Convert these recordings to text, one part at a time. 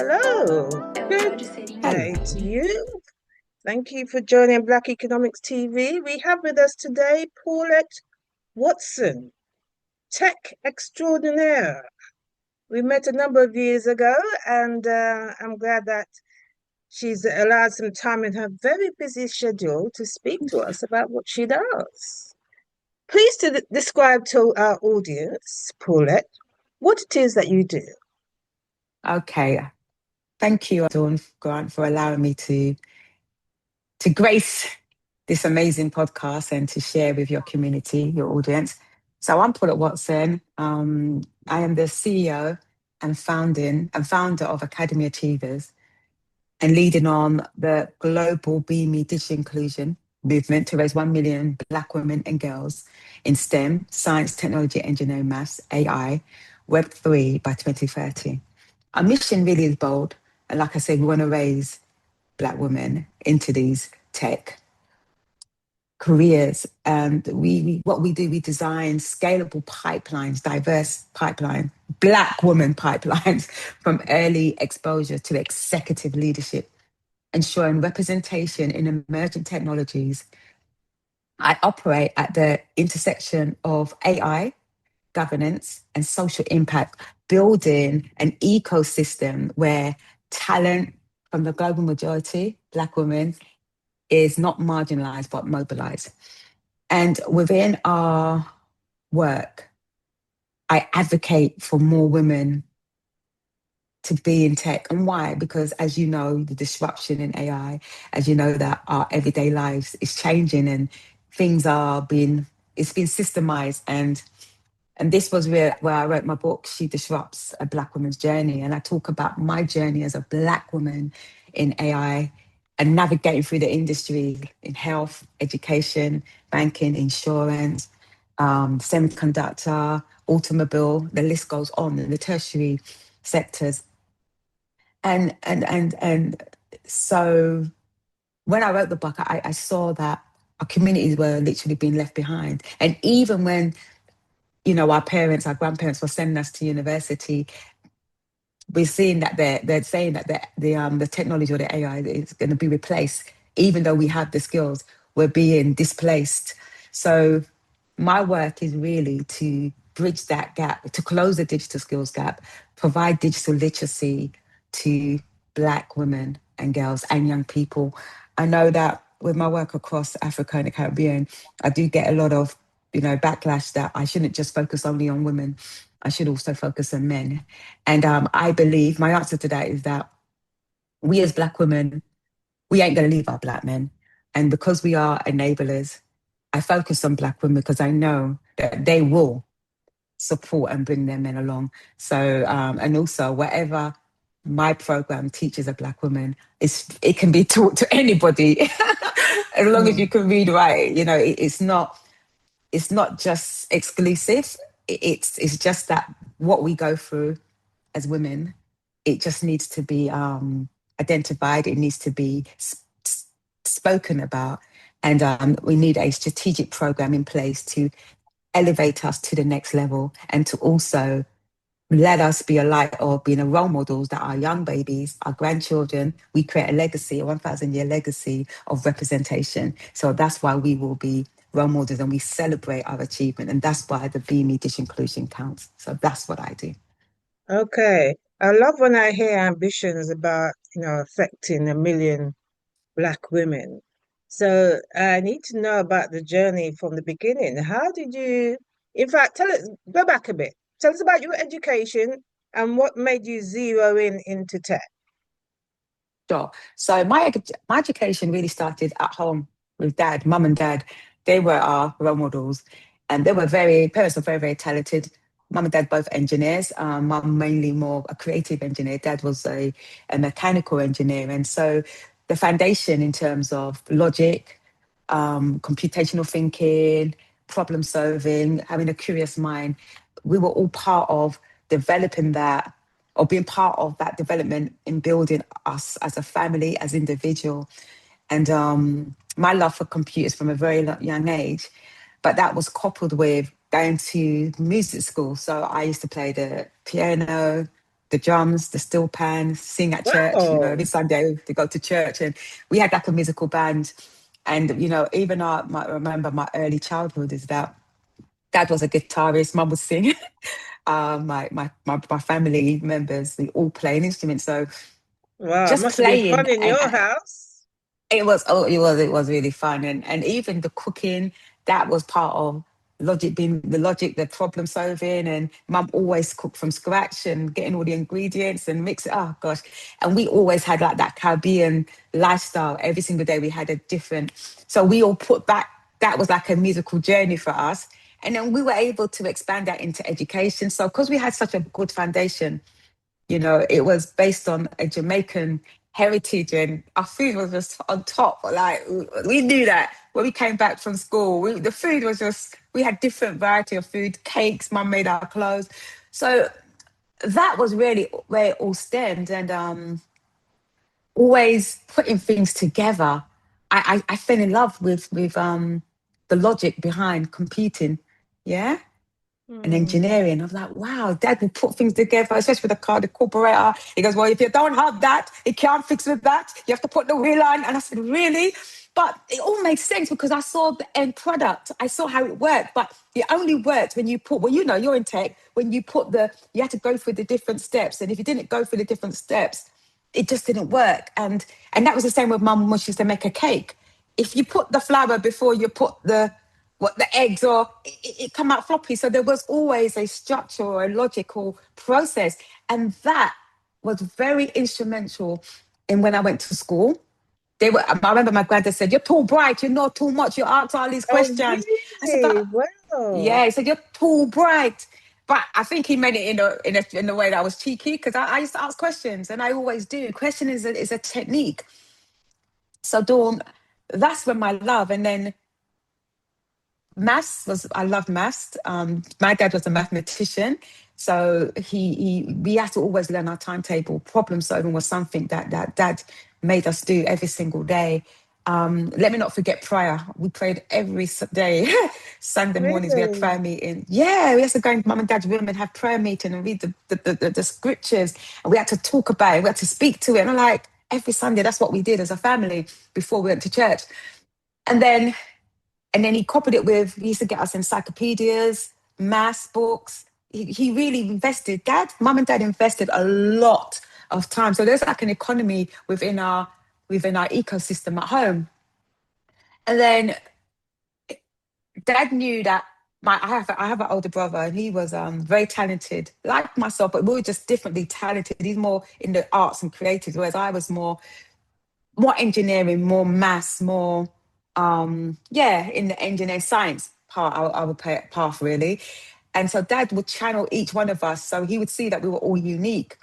Hello, good day to you. Thank you for joining Black Economics TV. We have with us today Paulette Watson, tech extraordinaire. We met a number of years ago, and I'm glad that she's allowed some time in her very busy schedule to speak to us about what she does. Please describe to our audience, Paulette, what it is that you do. Okay. Thank you, Dawn Grant, for allowing me to grace this amazing podcast and to share with your community, your audience. So I'm Paulette Watson. I am the CEO and founder of Academy Achievers and leading on the global BME digital inclusion movement to raise 1 million Black women and girls in STEM, science, technology, engineering, maths, AI, Web3 by 2030. Our mission really is bold. And like I said, we want to raise Black women into these tech careers. And what we do, we design scalable pipelines, diverse pipelines, Black woman pipelines from early exposure to executive leadership, ensuring representation in emerging technologies. I operate at the intersection of AI, governance, and social impact, building an ecosystem where talent from the global majority, Black women, is not marginalized but mobilized. And within our work, I advocate for more women to be in tech. And why? Because as you know, the disruption in AI, as you know, that our everyday lives is changing and things it's been systemized. And this was where I wrote my book, She Disrupts a Black Woman's Journey. And I talk about my journey as a Black woman in AI and navigating through the industry in health, education, banking, insurance, semiconductor, automobile, the list goes on, in the tertiary sectors. And so when I wrote the book, I saw that our communities were literally being left behind. And even when our parents, our grandparents were sending us to university, we're seeing that they're saying that the technology or the AI is going to be replaced. Even though we have the skills, we're being displaced. So my work is really to bridge that gap, to close the digital skills gap, provide digital literacy to Black women and girls and young people. I know that with my work across Africa and the Caribbean, I do get a lot of backlash that I shouldn't just focus only on women. I should also focus on men. And I believe my answer to that is that we as Black women, we ain't going to leave our Black men. And because we are enablers, I focus on Black women because I know that they will support and bring their men along. So, and also whatever my program teaches a Black woman, it can be taught to anybody as long as you can read, write. It's not just exclusive. It's just that what we go through as women, it just needs to be identified. It needs to be spoken about. And we need a strategic program in place to elevate us to the next level and to also let us be a light or being a role models that our young babies, our grandchildren, we create a legacy, a 1,000-year legacy of representation. So that's why we will be role models and we celebrate our achievement. And that's why the BME Digital Inclusion counts. So that's what I do. Okay. I love when I hear ambitions about, affecting 1 million Black women. So I need to know about the journey from the beginning. How did you, in fact, go back a bit. Tell us about your education and what made you zero into tech. Sure. So my education really started at home with dad, mum and dad. They were our role models and parents were very, very talented. Mum and dad both engineers. Mum mainly more a creative engineer. Dad was a mechanical engineer. And so the foundation in terms of logic, computational thinking, problem solving, having a curious mind, we were all part of developing that or being part of that development in building us as a family, as individual. And my love for computers from a very young age, but that was coupled with going to music school. So I used to play the piano, the drums, the steel pans, sing at church. You know, every Wow. Sunday to go to church, and we had like a musical band. And you know, even I remember my early childhood is that dad was a guitarist, mum would sing. My family members, we all play an instrument. So Wow. just Must have been playing fun in and your house. it was really fun. And even the cooking, that was part of logic, the problem solving. And mum always cooked from scratch and getting all the ingredients and mix it. Oh gosh. And we always had like that Caribbean lifestyle. Every single day we had a different, so we all put that was like a musical journey for us. And then we were able to expand that into education. So because we had such a good foundation, you know, it was based on a Jamaican heritage, and our food was just on top. Like we knew that when we came back from school, the food was just, we had different variety of food, cakes, mum made our clothes. So that was really where it all stemmed. And always putting things together. I fell in love with the logic behind computing. Yeah, and Hmm. engineering. I was like, wow, dad will put things together, especially with the car, the carburetor. He goes, well, if you don't have that, it can't fix with that. You have to put the wheel on. And I said, really? But it all made sense because I saw the end product. I saw how it worked. But it only worked when you put, well, you know, you're in tech, when you had to go through the different steps. And if you didn't go through the different steps, it just didn't work. And that was the same with mum when she used to make a cake. If you put the flour before you put the eggs, or it come out floppy. So there was always a structure or a logical process. And that was very instrumental in when I went to school. I remember my granddad said, you're too bright, you know too much, you ask all these Oh, questions. I said, really? but Wow. yeah, he said, you're too bright. But I think he meant it in a way that was cheeky, because I used to ask questions, and I always do. Question is a technique. So Dawn, that's when my love. And then maths was, I loved maths. My dad was a mathematician, so we had to always learn our timetable. Problem solving was something that dad made us do every single day. Let me not forget prayer. We prayed every day. Sunday mornings we had Really? prayer meeting. Yeah, we had to go in mum and dad's room and have prayer meeting and read the scriptures, and we had to talk about it. We had to speak to it. And I'm like, every Sunday, that's what we did as a family before we went to church. And then he coupled it with, he used to get us encyclopedias, maths books. He really invested, mum and dad invested a lot of time. So there's like an economy within our ecosystem at home. And then dad knew that I have an older brother, and he was very talented, like myself, but we were just differently talented. He's more in the arts and creative, whereas I was more engineering, more maths, more yeah, in the engineering science part, I would pay path really. And so dad would channel each one of us. So he would see that we were all unique.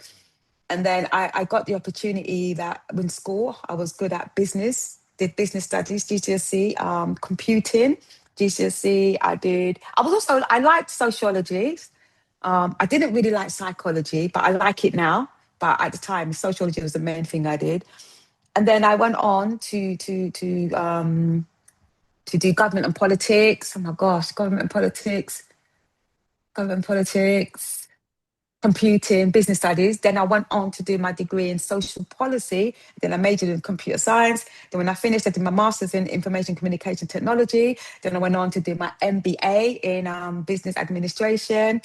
And then I got the opportunity that in school, I was good at business, did business studies, GCSE, computing, GCSE. I liked sociology. I didn't really like psychology, but I like it now. But at the time, sociology was the main thing I did. And then I went on to do government and politics. Oh my gosh, government and politics, computing, business studies. Then I went on to do my degree in social policy. Then I majored in computer science. Then when I finished, I did my master's in information communication technology. Then I went on to do my MBA in business administration.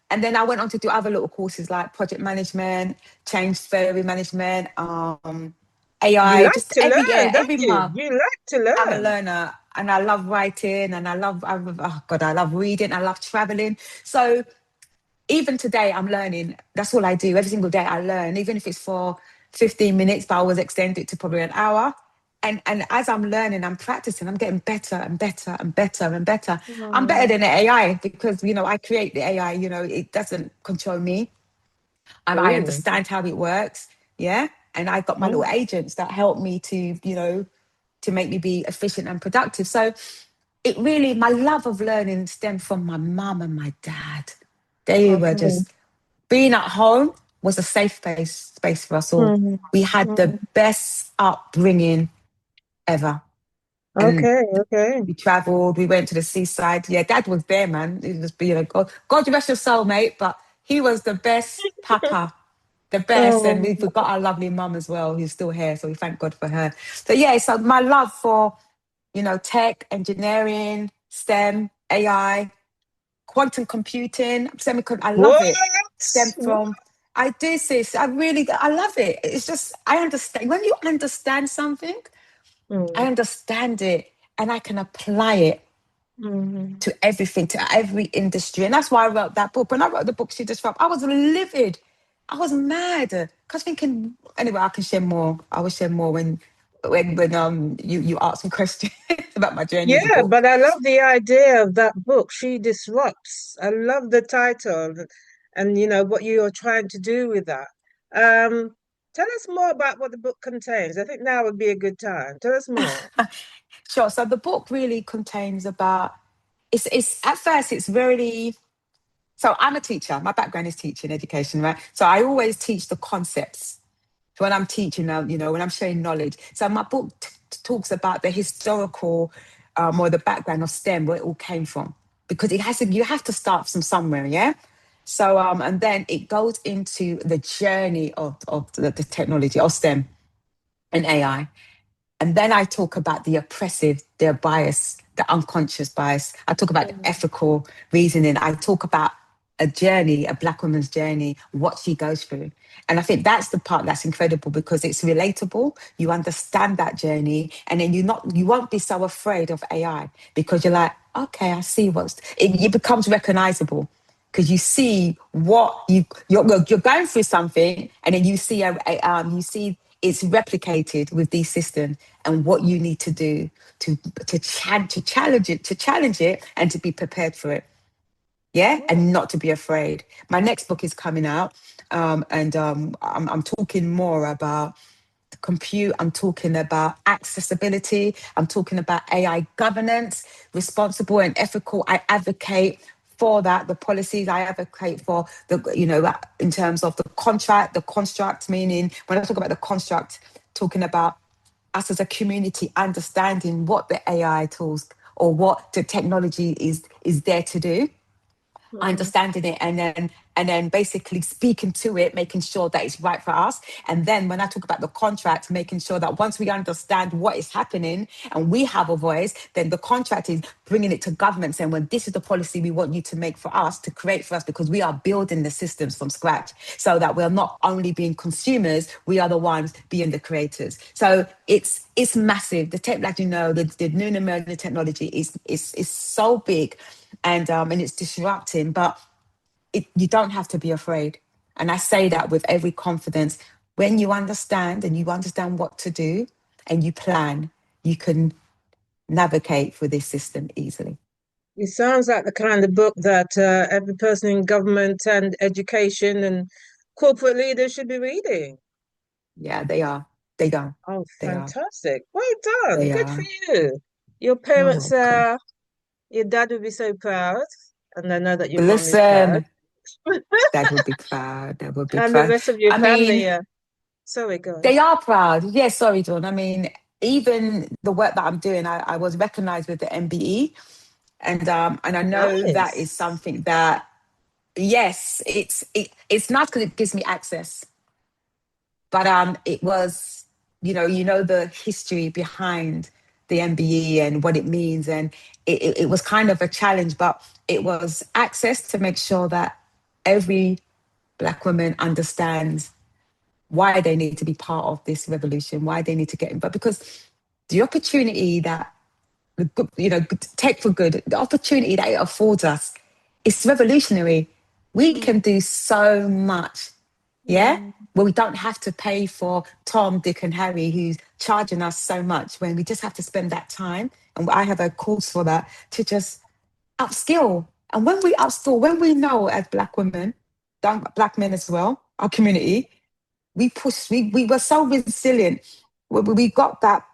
And then I went on to do other little courses like project management, change theory management, You AI, like just to every learn, year, don't every you? month. You like to I'm a learn. learner, and I love writing, and oh God, I love reading, I love traveling. So even today, I'm learning. That's all I do. Every single day, I learn, even if it's for 15 minutes, but I always extend it to probably an hour. And as I'm learning, I'm practicing, I'm getting better and better and better and better. I'm better Oh, than the AI because, I create the AI, it doesn't control me. I oh, understand how it works. Yeah. And I got my little oh. agents that help me to make me be efficient and productive. So it really, my love of learning stemmed from my mum and my dad. They were Okay. just, being at home was a safe space for us all. Hmm. We had the Hmm. best upbringing ever. And Okay, okay. we traveled, we went to the seaside. Yeah, dad was there, man. He was, God rest your soul, mate. But he was the best papa. the best. And we've got our lovely mum as well, who's still here. So we thank God for her. So yeah, so my love for, tech, engineering, STEM, AI, quantum computing, I love What? it. STEM from, I do, sis. I love it. It's just, I understand. When you understand something, I understand it and I can apply it to everything, to every industry. And that's why I wrote that book. When I wrote the book, She Disrupt, I was livid. I was mad. Because thinking, anyway, I can share more. I will share more when you ask me questions about my journey with the Yeah, book. but I love the idea of that book, She Disrupts. I love the title and what you're trying to do with that. Um, Tell us more about what the book contains. I think now would be a good time. Tell us more. Sure. So the book really contains about, it's at first, it's really, so I'm a teacher. My background is teaching education, right? So I always teach the concepts. So when I'm teaching, when I'm sharing knowledge. So my book talks about the historical or the background of STEM, where it all came from, because you have to start from somewhere, yeah. So and then it goes into the journey of the technology of STEM and AI. And then I talk about the oppressive, the bias, the unconscious bias. I talk about Mm. ethical reasoning. I talk about a journey, a Black woman's journey, what she goes through. And I think that's the part that's incredible because it's relatable. You understand that journey, and then you won't be so afraid of AI because you're like, okay, I see it becomes recognizable because you see you're going through something, and then you see you see it's replicated with these systems and what you need to do to challenge it and to be prepared for it. Yeah, and not to be afraid. My next book is coming out, and I'm talking more about compute. I'm talking about accessibility. I'm talking about AI governance, responsible and ethical. I advocate for that. The policies I advocate for, in terms of the construct, meaning when I talk about the construct, talking about us as a community understanding what the AI tools or what the technology is there to do, Mm. understanding it, and then basically speaking to it, making sure that it's right for us. And then when I talk about the contract, making sure that once we understand what is happening and we have a voice, then the contract is bringing it to government saying, well, this is the policy we want you to make for us, to create for us, because we are building the systems from scratch so that we're not only being consumers, we are the ones being the creators. So it's massive. The tech, like the new and emerging technology is so big, and it's disrupting, but you don't have to be afraid. And I say that with every confidence. When you understand and you understand what to do and you plan, you can navigate through this system easily. It sounds like the kind of book that every person in government and education and corporate leaders should be reading. Yeah, they are. They are. Oh, They are. fantastic. Well done. They Good for are. you. Your You're parents, welcome. your dad would be so proud. And I know that your mom is proud. Listen, Dad would be proud. Dad would be And the proud. rest of your I family, mean, yeah. Sorry, go on. they are proud. Yeah, sorry, Dawn. I mean, even the work that I'm doing, I was recognized with the MBE. And I know that is Nice. something that, yes, it's nice because it gives me access. But it was, the history behind the MBE and what it means, and it was kind of a challenge, but it was access to make sure that every Black woman understands why they need to be part of this revolution, why they need to get involved, because the opportunity that tech for good, the opportunity that it affords us, is revolutionary. We can Mm, do so much, yeah? mm, Where we don't have to pay for Tom, Dick, and Harry who's charging us so much, when we just have to spend that time. And I have a course for that, to just upskill. And when we upskill, when we know as Black women, Black men as well, our community, we were so resilient. We got that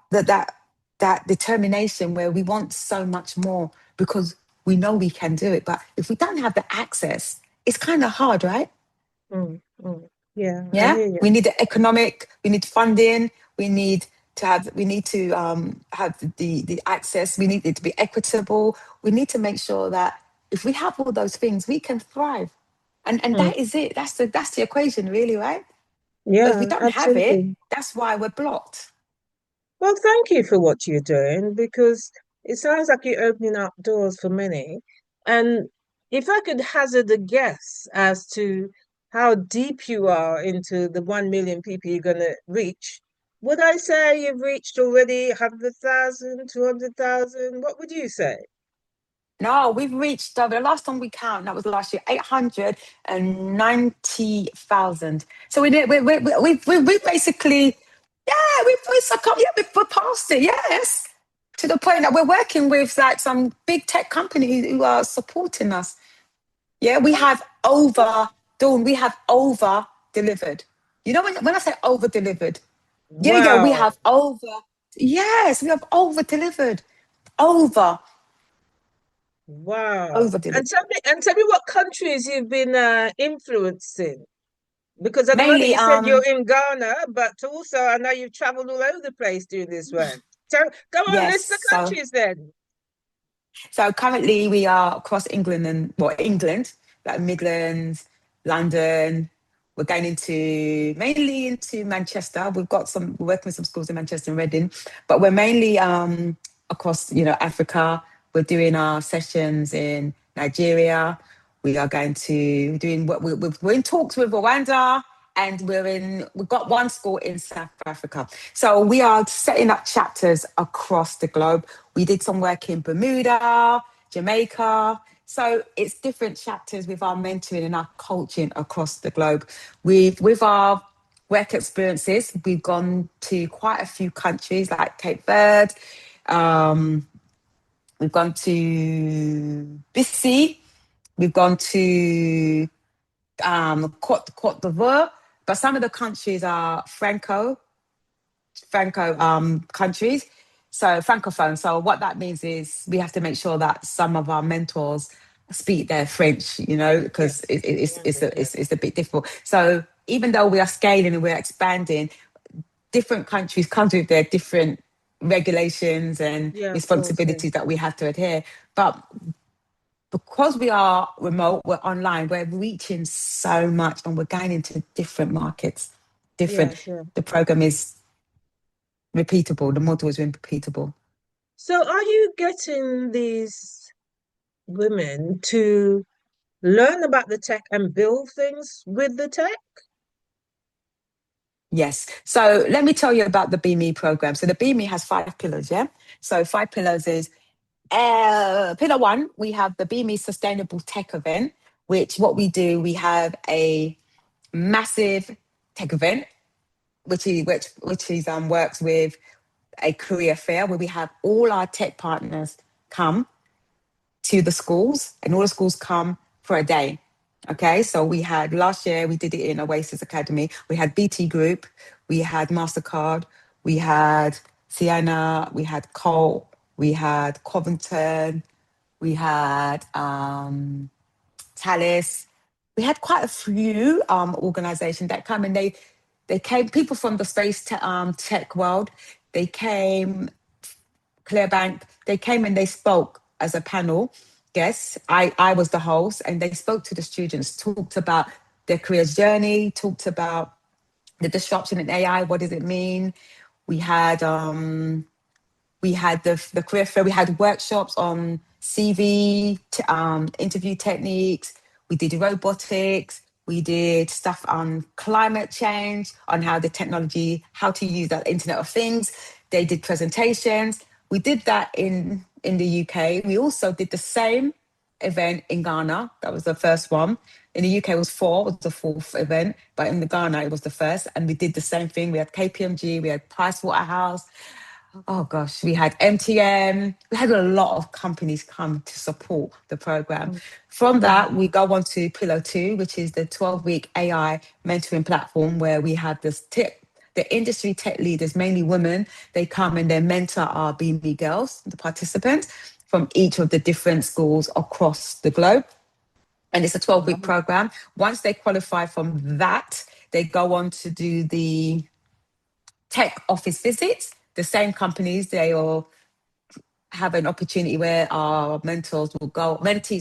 determination where we want so much more because we know we can do it. But if we don't have the access, it's kind of hard, right? mm. Yeah, I Yeah, hear you. we need the economic, we need funding, we need to have the access. We need it to be equitable. We need to make sure that if we have all those things, we can thrive. And Mm. that is it. That's the equation, really, right? But if we Yeah, don't have it, absolutely. that's why we're blocked. Well, thank you for what you're doing because it sounds like you're opening up doors for many. And if I could hazard a guess as to how deep you are into the 1 million people you're going to reach, would I say you've reached already 100,000, 200,000? What would you say? No, we've reached the last time we count, that was last year, 890,000. So we basically, yeah, we're succumbed, yeah, we're past it, yes. To the point that we're working with like some big tech companies who are supporting us. Yeah, we have over, Dawn, we have over delivered. You know, when I say over delivered, yeah, we Wow. have over, yes, we have over delivered. Over, Wow. over delivered. And tell me what countries you've been influencing. Because at the moment Mainly, you said you're in Ghana, but also I know you've traveled all over the place doing this work. So go on, yes. list the countries then. So currently we are across England and well, England, like Midlands, London. We're going into mainly into Manchester. We're working with some schools in Manchester and Reading, but we're mainly across, Africa. We're doing our sessions in Nigeria. We are going to doing what we're in talks with Rwanda, and we've got one school in South Africa. So we are setting up chapters across the globe. We did some work in Bermuda, Jamaica. So it's different chapters with our mentoring and our coaching across the globe. With our work experiences, we've gone to quite a few countries like Cape Verde. Um, we've gone to BC. We've gone to Cote d'Ivoire, but some of the countries are Franco countries, so francophone. So what that means is we have to make sure that some of our mentors speak their French, because Yes. it's a bit difficult. So even though we are scaling and we're expanding, different countries come with their different regulations and Yeah, of course, yeah. responsibilities that we have to adhere. But because we are remote, we're online, we're reaching so much and we're going into different markets. Different. Yes, yeah. The program is repeatable. The model is repeatable. So are you getting these women to learn about the tech and build things with the tech? Yes. So let me tell you about the BME program. So the BME has 5 pillars, yeah? So 5 pillars is pillar one, we have the BME Sustainable Tech event, which what we do, we have a massive tech event, which is works with a career fair where we have all our tech partners come to the schools, and all the schools come for a day. Okay, so we had last year, we did it in Oasis Academy. We had BT Group, we had MasterCard, we had Sienna, we had Colt, we had Covington, we had Talis. We had quite a few organizations that come, and they came, people from the space tech world. They came, Clearbank, they came and they spoke as a panel guests. I was the host, and they spoke to the students, talked about their careers journey, talked about the disruption in AI. What does it mean? We had the career fair. We had workshops on CV, interview techniques. We did robotics. We did stuff on climate change, on how the technology, how to use that Internet of Things. They did presentations. We did that in the UK. We also did the same event in Ghana. That was the first one. In the UK, it was four, it was the fourth event, but in the Ghana, it was the first. And we did the same thing. We had KPMG, we had Price Waterhouse. Oh gosh, we had MTM. We had a lot of companies come to support the program. From that, we go on to Pillar Two, which is the 12-week AI mentoring platform, where we have the industry tech leaders, mainly women. They come and they mentor our BB girls, the participants from each of the different schools across the globe. And it's a 12-week Wow. program. Once they qualify from that, they go on to do the tech office visits. The same companies, they all have an opportunity where our mentees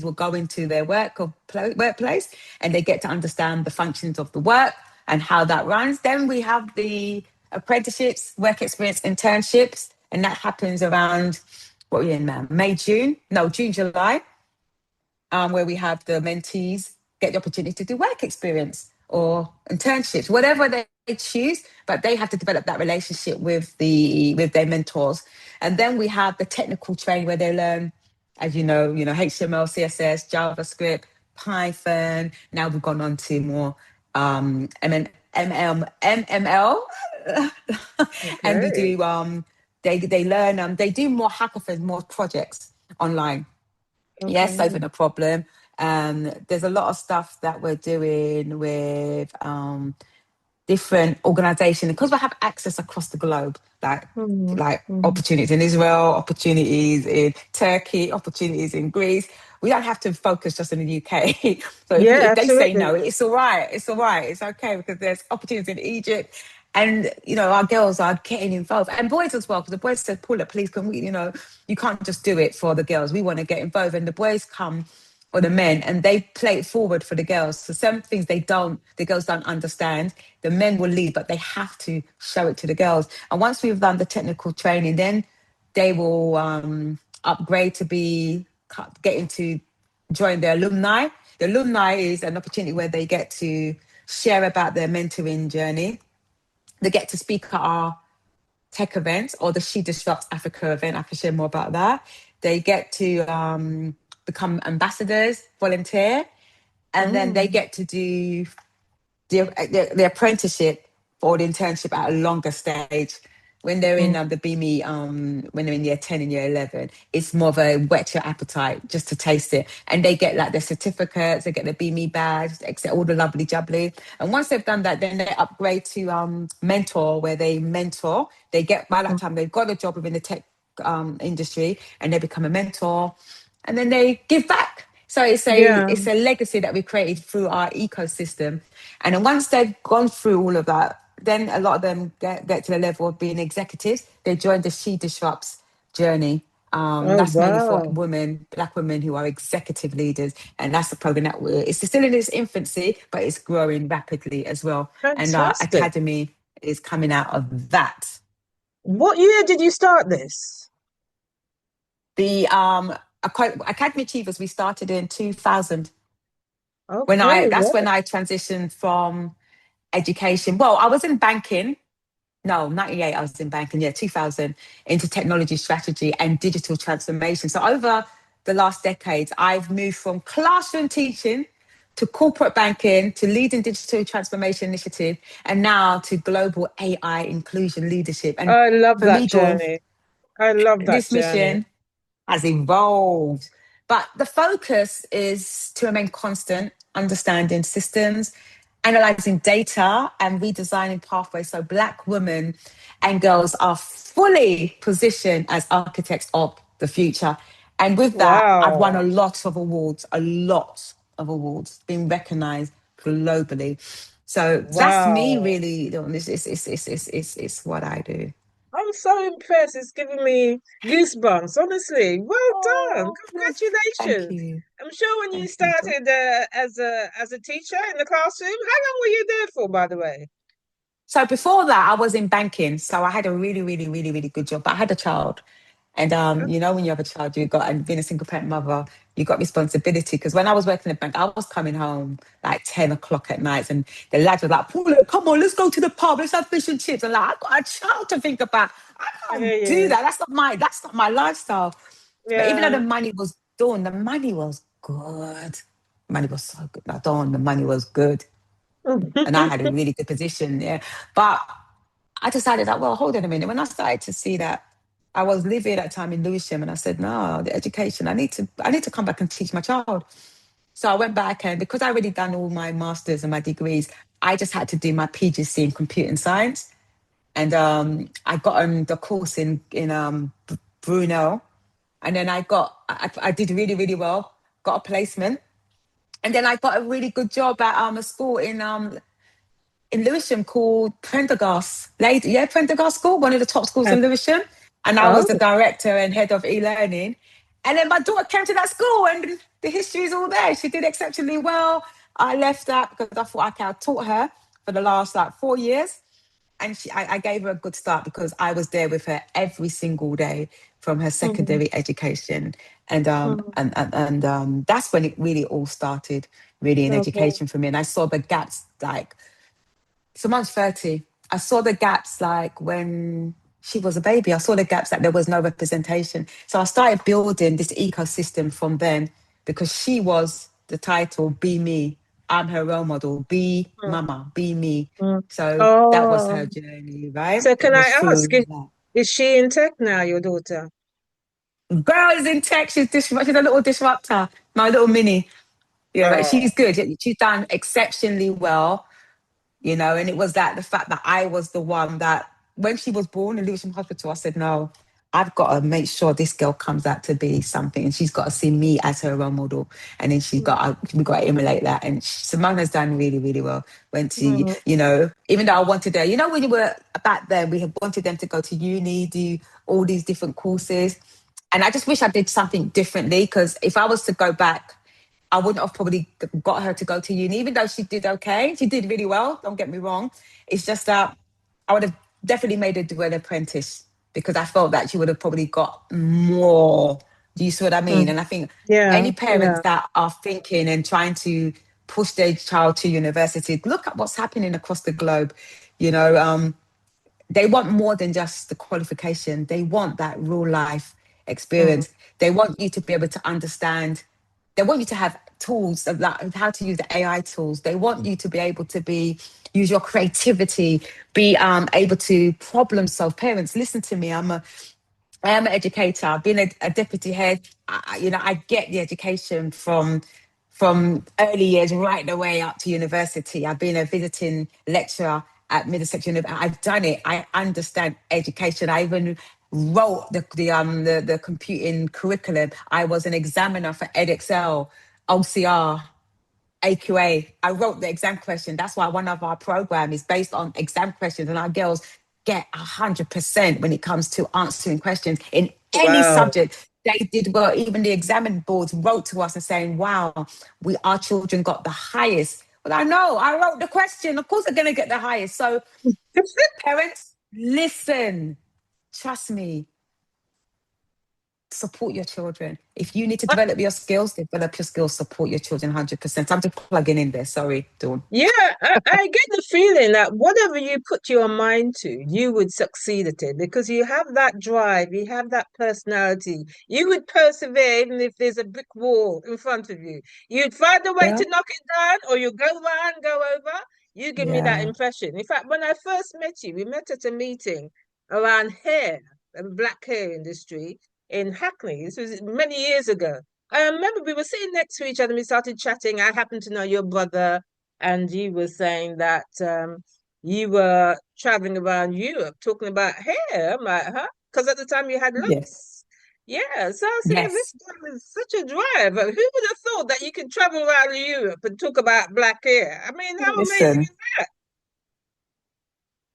will go into their workplace, and they get to understand the functions of the work, and how that runs. Then we have the apprenticeships, work experience, internships, and that happens around, what are we in now? May, June? No, June, July, where we have the mentees get the opportunity to do work experience or internships, whatever they choose, but they have to develop that relationship with their mentors. And then we have the technical training where they learn, as HTML, CSS, JavaScript, Python. Now we've gone on to more MML, and we Okay. do they learn they do more hackathons, more projects online. Yes, Okay. solving a problem. There's a lot of stuff that we're doing with different organizations because we have access across the globe, Mm, like mm. opportunities in Israel, opportunities in Turkey, opportunities in Greece. We don't have to focus just in the UK. So Yeah, if they say no, absolutely. it's all right. It's all right. It's okay because there's opportunities in Egypt. And our girls are getting involved, and boys as well. Because the boys said, "Paula, please, can we? You can't just do it for the girls. We want to get involved." And the boys come, or the men, and they play it forward for the girls. So some things the girls don't understand. The men will lead, but they have to show it to the girls. And once we've done the technical training, then they will upgrade to getting to join the alumni. The alumni is an opportunity where they get to share about their mentoring journey. They get to speak at our tech events or the She Disrupts Africa event. I can share more about that. They get to become ambassadors, volunteer, and then they Mm, get to do the apprenticeship or the internship at a longer stage. When they're in mm. the BME, when they're in year 10 and year 11, it's more of a whet your appetite just to taste it. And they get like their certificates, they get their BME badge, except all the lovely jubbly. And once they've done that, then they upgrade to mentor, where they mentor. By that time, they've got a job within the tech industry and they become a mentor. And then they give back. So Yeah. it's a legacy that we created through our ecosystem. And then once they've gone through all of that, then a lot of them get to the level of being executives. They join the She Disrupts journey. Oh, That's mainly for wow. Black women who are executive leaders. And that's the program it's still in its infancy, but it's growing rapidly as well. And our Fantastic. academy is coming out of that. What year did you start this? The Academy Achievers, we started in 2000. Okay, That's well, when I transitioned from education. Well, I was in banking. No, 98, I was in banking. Yeah, 2000 into technology strategy and digital transformation. So over the last decades, I've moved from classroom teaching to corporate banking to leading digital transformation initiative and now to global AI inclusion leadership. And I love for that me, Dawn, journey. I love that this journey. mission has evolved. But the focus is to remain constant, understanding systems, analyzing data, and redesigning pathways so Black women and girls are fully positioned as architects of the future. And with that, I've won Wow. a lot of awards, being recognized globally. So that's me Wow. really. It's what I do. I'm so impressed. It's giving me goosebumps, honestly. Well done. Oh, thank Congratulations. you. I'm sure when you Thank you, Dawn. started as a teacher in the classroom, how long were you there for, by the way? So before that, I was in banking. So I had a really, really, really, really good job. But I had a child. And when you have a child, and being a single parent mother, you got responsibility. Because when I was working in the bank, I was coming home like 10 o'clock at night. And the lads were like, Paula, come on, let's go to the pub, let's have fish and chips. And like, I've got a child to think about. I I hear can't do you. that. That's not my lifestyle. But even though Yeah. the money was done, the money was good. Money was so good. Like, Dawn, the money was good. And I had a really good position there. But I decided that, well, hold on a minute. When I started to see that I was living at that time in Lewisham, and I said, no, the education, I need to come back and teach my child. So I went back, and because I already done all my masters and my degrees, I just had to do my PGC in computing science. And I got on the course in Brunel. And then I did really, really well, got a placement. And then I got a really good job at a school in Lewisham called Prendergast. Prendergast School, one of the top schools in Lewisham. And I was the Oh, director and head of e-learning. And then my daughter came to that school and the history is all there. She did exceptionally well. I left that because I thought, okay, I taught her for the last like 4 years. And I gave her a good start because I was there with her every single day from her Mm, secondary education, and mm, that's when it really all started, really in okay. education for me. And I saw the gaps like, so mom's 30. I saw the gaps like when she was a baby. I saw the gaps that there was no representation. So I started building this ecosystem from then because she was the title, Be Me. I'm her role model, be Mm, mama, be me. mm. So that was Oh, her journey, right? so It can I was ask, through that. is she in tech now, your daughter? Girl is in tech. She's a little disruptor, my little mini. Yeah, but Oh, she's good. She's done exceptionally well. And it was that the fact that I was the one that when she was born in Lewisham Hospital, I said, no, I've got to make sure this girl comes out to be something, and she's got to see me as her role model, and then we got to emulate that. And Simone has done really, really well. Went to, mm, even though I wanted her, when you were back then, we had wanted them to go to uni, do all these different courses, and I just wish I did something differently, because if I was to go back, I wouldn't have probably got her to go to uni, even though she did okay. She did really well. Don't get me wrong. It's just that I would have definitely made her do an apprentice because I felt that she would have probably got more. Do you see what I mean? mm. And I think Yeah, any parents yeah. that are thinking and trying to push their child to university, look at what's happening across the globe. You know, they want more than just the qualification. They want that real life Mm, experience. They want you to be able to understand. They want you to have tools of like how to use the AI tools. They want you to be able to use your creativity, be able to problem solve. Parents, listen to me. I am an educator. I've been a deputy head. I get the education from early years right the way up to university. I've been a visiting lecturer at Middlesex University. I've done it. I understand education. I even wrote the computing curriculum. I was an examiner for EdXL, OCR. AQA. I wrote the exam question. That's why one of our program is based on exam questions, and our girls get 100% when it comes to answering questions in any wow. subject. They did well. Even the examining boards wrote to us and saying, "Wow, our children got the highest." Well, I know. I wrote the question. Of course, they're going to get the highest. So, parents, listen. Trust me, support your children. If you need to develop your skills, support your children 100%. I'm just plugging in there. Sorry, Dawn. Yeah, I get the feeling that whatever you put your mind to, you would succeed at it because you have that drive, you have that personality. You would persevere even if there's a brick wall in front of you. You'd find a way Yeah. to knock it down, or you go round, go over. You give me that Yeah. impression. In fact, when I first met you, we met at a meeting around hair and black hair industry in Hackney. This was many years ago. I remember we were sitting next to each other and we started chatting. I happened to know your brother, and you were saying that you were traveling around Europe talking about hair. I'm like, huh? Because at the time you had Yes. locks. Yeah, so I was thinking Yes. this guy is such a drive. Who would have thought that you could travel around Europe and talk about black hair? I mean, how amazing Listen, is that?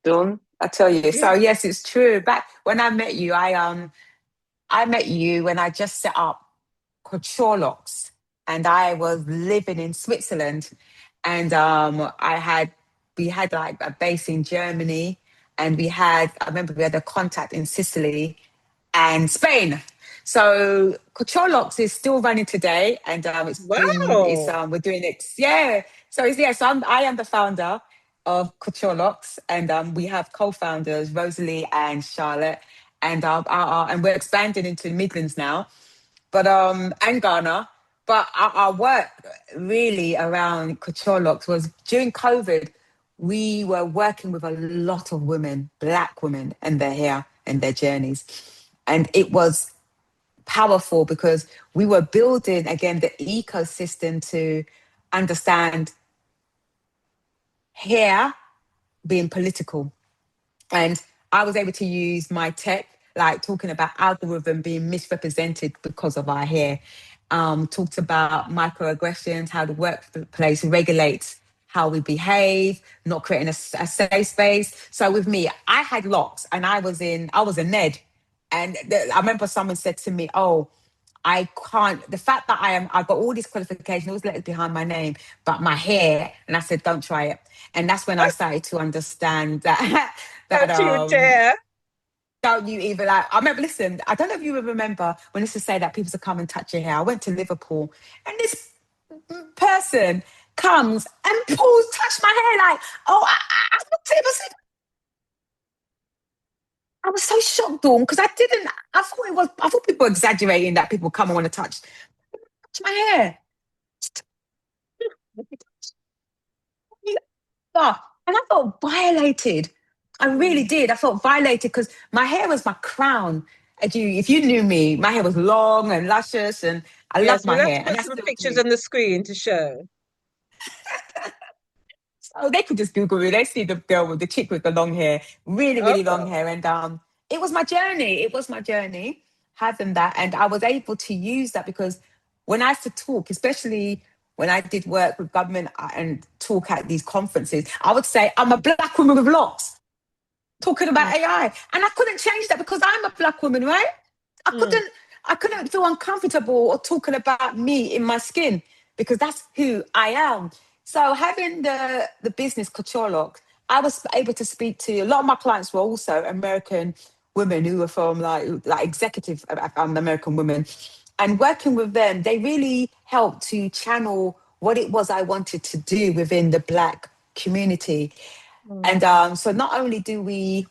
Dawn, I tell you. So Yeah. yes, it's true. Back when I met you when I just set up Couture Locks, and I was living in Switzerland, and we had like a base in Germany, and I remember we had a contact in Sicily and Spain. So Couture Locks is still running today, and Wow. we're doing it. Yeah. So I am the founder of Couture Locks, and we have co-founders Rosalie and Charlotte, and and we're expanding into the Midlands now, but and Ghana. But our work really around Couture Locks was during COVID. We were working with a lot of women, Black women, and their hair and their journeys, and it was powerful because we were building again the ecosystem to understand hair being political. And I was able to use my tech, like talking about algorithm being misrepresented because of our hair. Talked about microaggressions, how the workplace regulates how we behave, not creating a safe space. So with me, I had locks, and I was a Ned. And I remember someone said to me, "Oh, I can't, the fact that I got all these qualifications, all these letters behind my name, but my hair, and I said, don't try it. And that's when I started to understand that, Don't you dare. don't you even like, I remember, listen, I don't know if you remember when I used to say that people to come and touch your hair. I went to Liverpool and this person comes and touch my hair like, oh, I looked at him, I was so shocked, Dawn, because I thought people were exaggerating that people come and want to touch my hair. And I felt violated. I really did. I felt violated because my hair was my crown. If you knew me, my hair was long and luscious, and I love Yes, my we'll have to hair, and put I some still pictures do. on the screen to show. So they could just Google me. They see the girl with the chick with the long hair, really, really long Oh. hair, and it was my journey. It was my journey having that, and I was able to use that because when I used to talk, especially when I did work with government and talk at these conferences, I would say I'm a black woman with locks talking about Mm, AI. And I couldn't change that because I'm a black woman, right? I mm, couldn't I couldn't feel uncomfortable or talking about me in my skin because that's who I am. So having the business Couture Lock, I was able to speak to a lot of my clients were also American women who were from like executive American women. And working with them, they really helped to channel what it was I wanted to do within the black community. And mm, so not only do we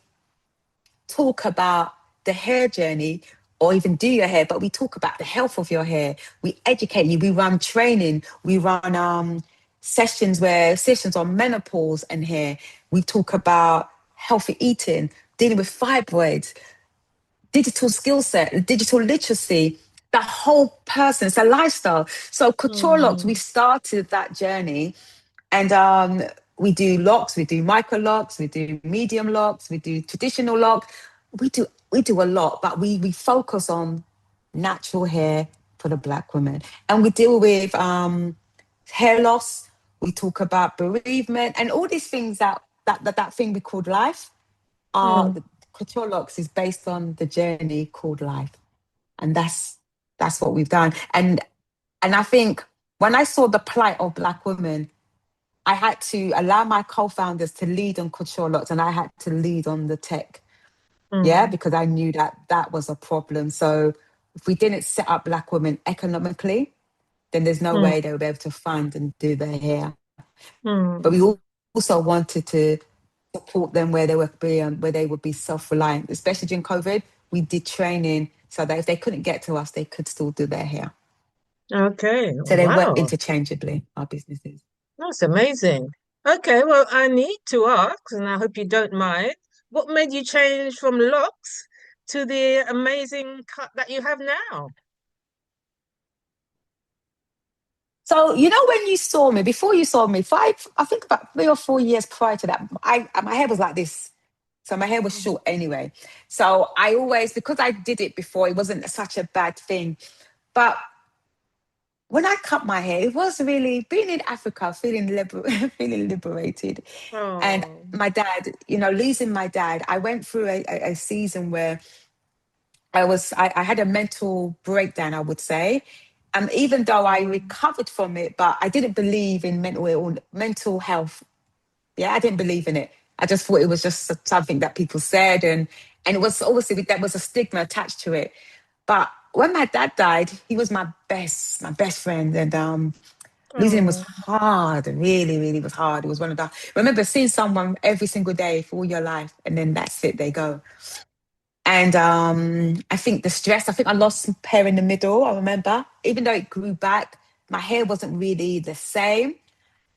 talk about the hair journey or even do your hair, but we talk about the health of your hair. We educate you. We run training. We run sessions on menopause and hair. We talk about healthy eating, dealing with fibroids, digital skill set, digital literacy, the whole person. It's a lifestyle. So Couture Locks, we mm, started that journey, and we do locks, we do micro locks, we do medium locks, we do traditional lock. We do a lot, but we focus on natural hair for the black woman, and we deal with hair loss. We talk about bereavement and all these things that thing we called life. mm. The Couture Locks is based on the journey called life, and that's what we've done. And I think when I saw the plight of black women, I had to allow my co-founders to lead on Couture Locks, and I had to lead on the tech. Yeah, Mm, because I knew that that was a problem. So if we didn't set up black women economically, then there's no mm, way they would be able to fund and do their hair. But we mm. also wanted to support them where they would be self-reliant, especially during COVID. We did training so that if they couldn't get to us, they could still do their hair. Okay, So they work wow, interchangeably, our businesses. that's amazing. Okay, well, I need to ask, and I hope you don't mind, what made you change from locks to the amazing cut that you have now? So when you saw me, before you saw me, I think about 3 or 4 years prior to that, my hair was like this. So my hair was Mm. short anyway. So I always, because I did it before, it wasn't such a bad thing. But when I cut my hair, it was really being in Africa, feeling liberated. And Oh, my dad, losing my dad, I went through a season where I had a mental breakdown, I would say. Even though I mm, recovered from it, but I didn't believe in mental health. Yeah, I didn't believe in it. I just thought it was just something that people said, and it was obviously there was a stigma attached to it. But when my dad died, he was my best friend, and losing him was oh, hard. Really, really was hard. It was one of the. Remember seeing someone every single day for all your life, and then that's it. They go. And I think the stress, I think I lost some hair in the middle. I remember, even though it grew back, my hair wasn't really the same.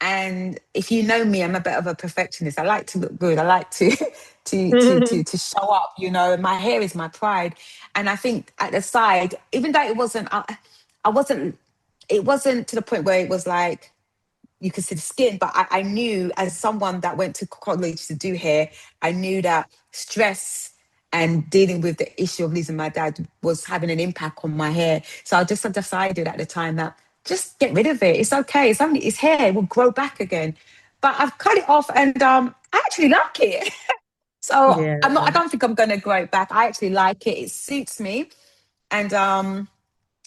And if you know me, I'm a bit of a perfectionist. I like to look good. I like to to show up. My hair is my pride. And I think at the side, even though it wasn't, I wasn't. It wasn't to the point where it was like you could see the skin, but I knew as someone that went to college to do hair, I knew that stress and dealing with the issue of losing my dad was having an impact on my hair. So I just decided at the time that just get rid of it. It's okay. It's hair. It will grow back again. But I've cut it off, and I actually like it. So yeah. I don't think I'm going to grow it back. I actually like it. It suits me, and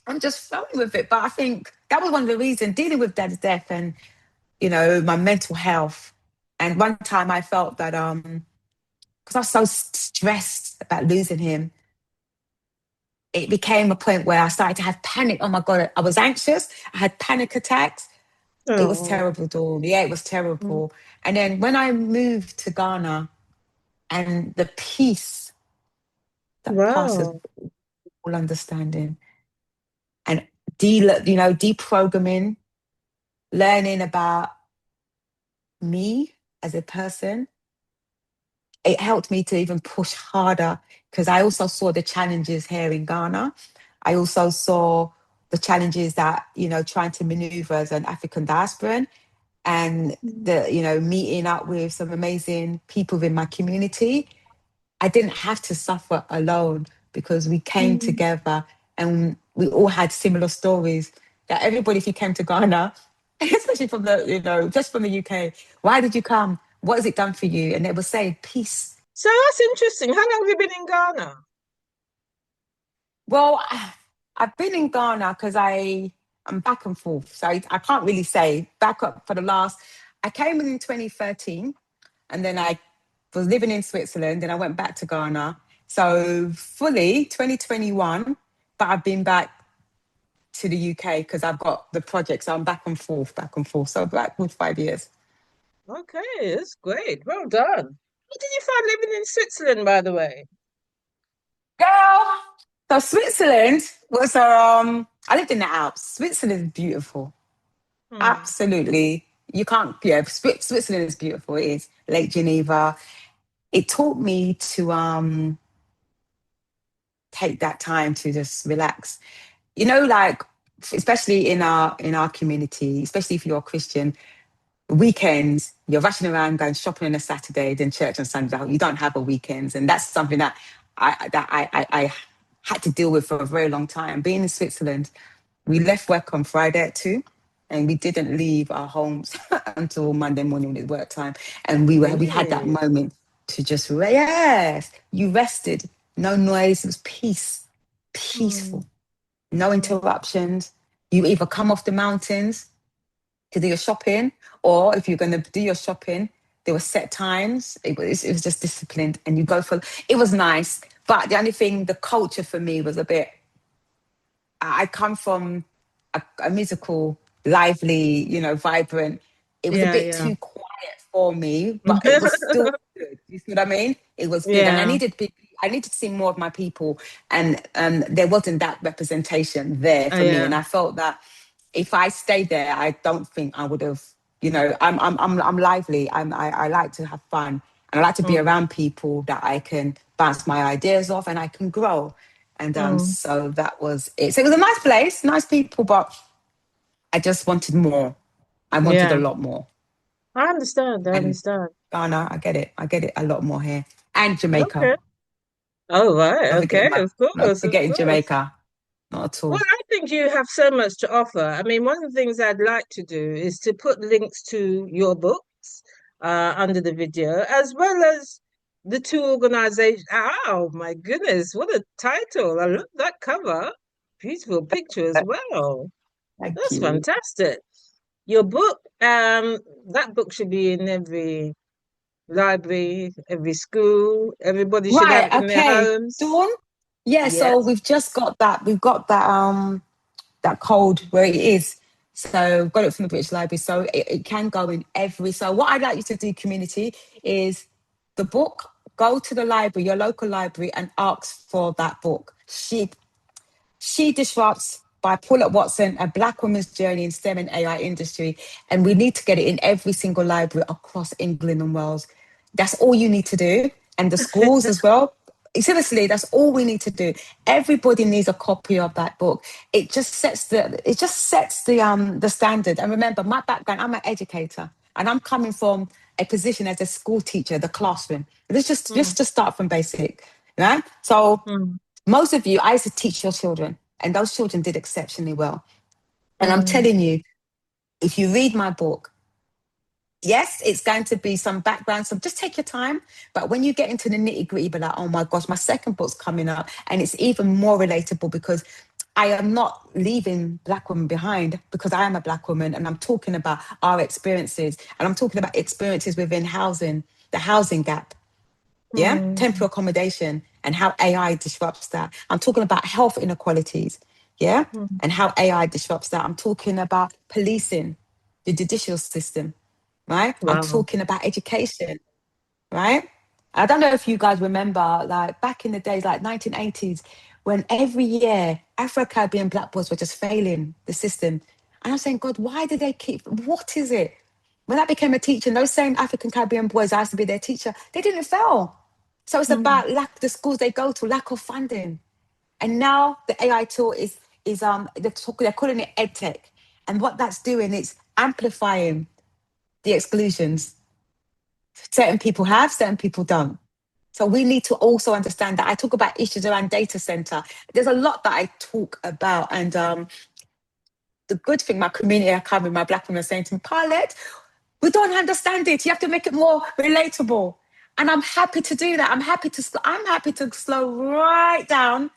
I'm just flowing with it. But I think that was one of the reasons dealing with dad's death and, my mental health. And one time I felt that because I was so stressed about losing him, it became a point where I started to have panic. Oh my God, I was anxious. I had panic attacks. It was Oh, terrible, Dawn. Yeah, it was mm, terrible. And then when I moved to Ghana and the peace that passes wow. all understanding and deprogramming, learning about me as a person, it helped me to even push harder because I also saw the challenges here in Ghana. I also saw the challenges that, trying to maneuver as an African diasporan and Mm, meeting up with some amazing people within my community. I didn't have to suffer alone because we came mm. together and we all had similar stories. That everybody, if you came to Ghana, especially from just from the UK, why did you come? What has it done for you? And they will say peace. So that's interesting. How long have you been in Ghana? Well, I've been in Ghana because I'm back and forth, so I can't really say back up for the last. I came in 2013, and then I was living in Switzerland. Then I went back to Ghana. So fully 2021, but I've been back to the UK because I've got the project. So I'm back and forth, back and forth. So back with 5 years. Okay, that's great. Well done. How did you find living in Switzerland, by the way? Girl, so Switzerland was I lived in the Alps. Switzerland is beautiful. Hmm. Absolutely. You can't, yeah, Switzerland is beautiful. It is. Lake Geneva. It taught me to take that time to just relax. Like especially in our community, especially if you're a Christian, weekends, you're rushing around going shopping on a Saturday, then church on Sunday. You don't have a weekends. And that's something that I had to deal with for a very long time. Being in Switzerland, we left work on Friday at 2 and we didn't leave our homes until Monday morning when it work time. And we had that Really? moment to just yes, you rested, no noise, it was Hmm. peaceful, no Hmm. interruptions. You either come off the mountains to do your shopping, or if you're going to do your shopping, there were set times. It was just disciplined, and you go for. It was nice, but the only thing, the culture for me was a bit. I come from a musical, lively, vibrant. It was a Yeah, bit yeah. too quiet for me, but it was still good. You see what I mean? It was good, and I Yeah. needed I needed to see more of my people, and there wasn't that representation there for me, Yeah. and I felt that if I stayed there, I don't think I would have. I'm lively. I like to have fun, and I like to be Hmm. around people that I can bounce my ideas off, and I can grow. And Hmm. so that was it. So it was a nice place, nice people, but I just wanted more. I wanted a Yeah. lot more. I understand. I And understand. Ghana, I get it. I get it a lot more here. And Jamaica. Okay. Oh, right. Not Okay. forgetting my, Of not course. Of forgetting course. Jamaica. Not at Well, all. I think you have so much to offer. I mean, one of the things I'd like to do is to put links to your books under the video, as well as the two organizations. Oh, my goodness, what a title. I love that cover. Beautiful picture as well. Thank That's you. fantastic. Your book, that book should be in every library, every school. Everybody should have Right, it in their okay. homes. Dawn? Yeah, so Yes. we've just got that. We've got that code where it is. So got it from the British Library. So it can go in every. So what I'd like you to do, community, is the book. Go to the library, your local library, and ask for that book. She Disrupts by Paulette Watson, a Black woman's journey in STEM and AI industry. And we need to get it in every single library across England and Wales. That's all you need to do. And the schools as well. Seriously, that's all we need to do. Everybody needs a copy of that book. It just sets the standard. And remember, my background, I'm an educator and I'm coming from a position as a school teacher, the classroom. Let's Mm, just start from basic. Yeah. So mm, most of you, I used to teach your children, and those children did exceptionally well. And I'm mm, telling you, if you read my book, yes, it's going to be some background, so just take your time. But when you get into the nitty gritty, be like, oh my gosh, my second book's coming up, and it's even more relatable because I am not leaving Black women behind because I am a Black woman and I'm talking about our experiences and I'm talking about experiences within housing, the housing gap, yeah, temporary accommodation and how AI disrupts that. I'm talking about health inequalities, yeah, and how AI disrupts that. I'm talking about policing, the judicial system, right? I'm Wow. talking about education, right? I don't know if you guys remember, like back in the days, like 1980s, when every year Afro-Caribbean Black boys were just failing the system. And I'm saying, God, why do they keep, what is it? When I became a teacher, and those same African Caribbean boys, I used to be their teacher, they didn't fail. So it's about lack, the schools they go to, lack of funding. And now the AI tool they're calling it EdTech. And what that's doing is amplifying the exclusions. Certain people have, certain people don't. So we need to also understand that I talk about issues around data center. There's a lot that I talk about. And the good thing, my community, I come with my Black women saying to me, Paulette, we don't understand it. You have to make it more relatable. And I'm happy to do that. I'm happy to slow right down.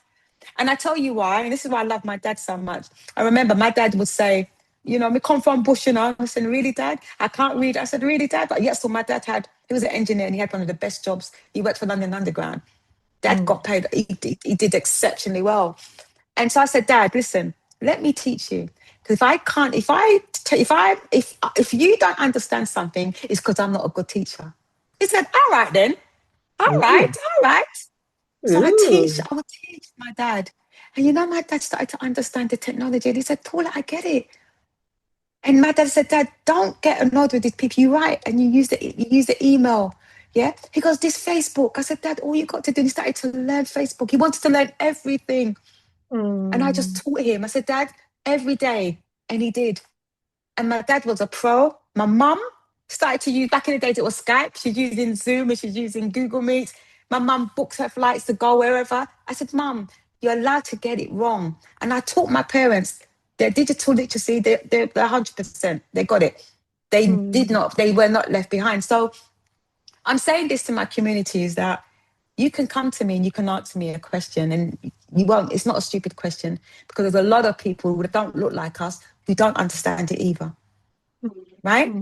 And I tell you why, and this is why I love my dad so much. I remember my dad would say, you know, me come from bush, you know. I said, really, Dad? I can't read. I said, really, Dad? But yes, so my dad he was an engineer and he had one of the best jobs. He worked for London Underground. Dad got paid, he did exceptionally well. And so I said, Dad, listen, let me teach you. Because if I can't, if you don't understand something, it's because I'm not a good teacher. He said, all right then. All right, Ooh. all right. So Ooh. I would teach my dad. And you know, my dad started to understand the technology. And he said, Paula, I get it. And my dad said, Dad, don't get annoyed with these people. You write and you use the email. Yeah. He goes, this Facebook. I said, Dad, all you got to do, he started to learn Facebook. He wanted to learn everything. And I just taught him. I said, Dad, every day. And he did. And my dad was a pro. My mum started to use, back in the days, it was Skype. She's using Zoom and she's using Google Meet. My mum books her flights to go wherever. I said, Mum, you're allowed to get it wrong. And I taught my parents their digital literacy, they're 100%. They got it. They were not left behind. So I'm saying this to my community is that you can come to me and you can ask me a question and it's not a stupid question because there's a lot of people who don't look like us who don't understand it either. Right?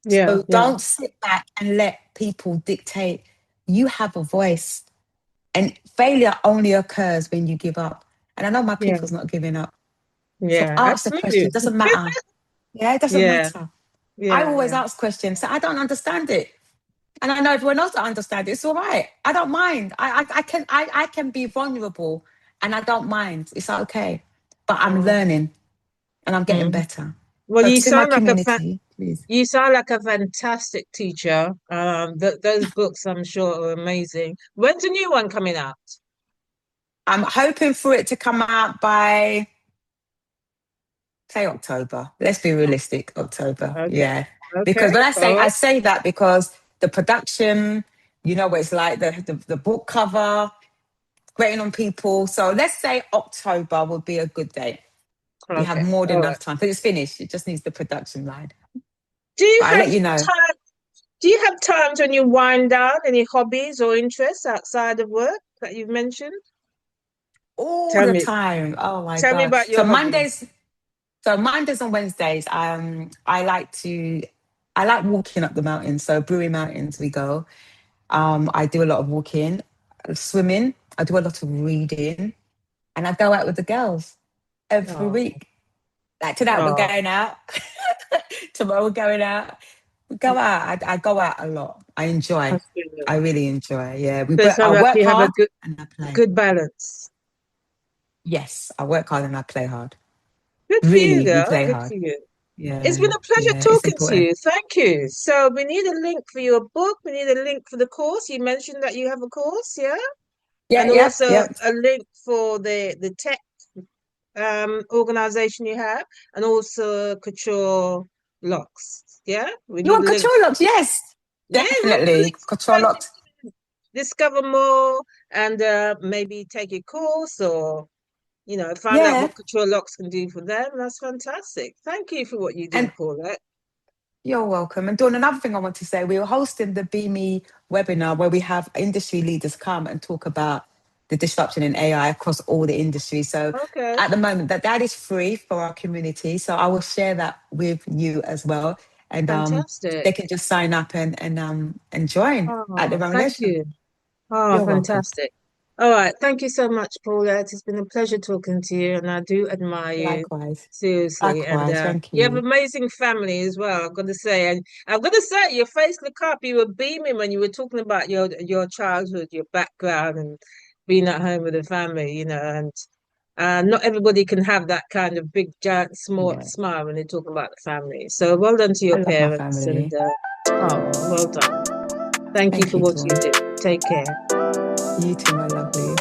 Yeah, So yeah, don't sit back and let people dictate. You have a voice. And failure only occurs when you give up. And I know my yeah, people's not giving up. So yeah, ask the question. absolutely. It doesn't matter. Yeah, it doesn't Yeah, matter. I yeah, always yeah. ask questions. So I don't understand it. And I know everyone else that understands it. It's all right. I don't mind. I can be vulnerable and I don't mind. It's okay. But I'm Mm, learning and I'm getting mm. better. Well, So to my community, please. you sound like a fantastic teacher. Those books I'm sure are amazing. When's the new one coming out? I'm hoping for it to come out by say October. Let's be realistic, October. Okay, Yeah. okay, Because when all I right. say that because the production, you know what it's like, the book cover, waiting on people. So let's say October would be a good date. We have Okay, more than all right. enough time because it's finished. It just needs the production line. Do you But I'll have let you know. time? Do you have times when you wind down? Any hobbies or interests outside of work that you've mentioned? All Tell the me, time. Oh my tell me God. about your hobbies. So Mondays and Wednesdays, I like walking up the mountains. So Brewery Mountains we go. I do a lot of walking, swimming. I do a lot of reading, and I go out with the girls every Oh, week. Like tonight, we're oh. going out. Tomorrow, we're going out. We go out. I go out a lot. I enjoy. That's good. I really enjoy. Yeah, So it I sounds like work you have a hard and I play. good balance. Yes, I work hard and I play hard. Good for you, Really, we girl. play Good for hard. you. It's been Yeah, a pleasure yeah, it's talking to important. you. Thank you. So we need a link for your book. We need a link for the course. You mentioned that you have a course, yeah? Yeah, And yep, also yep. a link for the tech organization you have, and also Couture Locks. Yeah, we You need want a link. control locks? Yes, Yeah, we want the definitely. links for Control locks. people to discover more and maybe take a course or find out Yeah, what Couture Locks can do for them. That's fantastic. Thank you for what you do, and Paulette. you're welcome. And Dawn, another thing I want to say, we were hosting the BME webinar where we have industry leaders come and talk about the disruption in AI across all the industries. So Okay. at the moment, that is free for our community. So I will share that with you as well. And Fantastic. they can just sign up and join at their Oh, own thank leisure. you. Oh, You're welcome. fantastic. All right. Thank you so much, Paulette. It's been a pleasure talking to you, and I do admire you Likewise. seriously. And Likewise. Thank you have you. amazing family as well, I've got to say. And I've got to say, your face looked up. You were beaming when you were talking about your childhood, your background, and being at home with the family, and not everybody can have that kind of big, giant, small Yeah. smile when they're talking about the family. So well done to I your love my parents, and family. oh, well done. Thank you Thank for you, what you Dawn. do. Take care. You too, my lovely.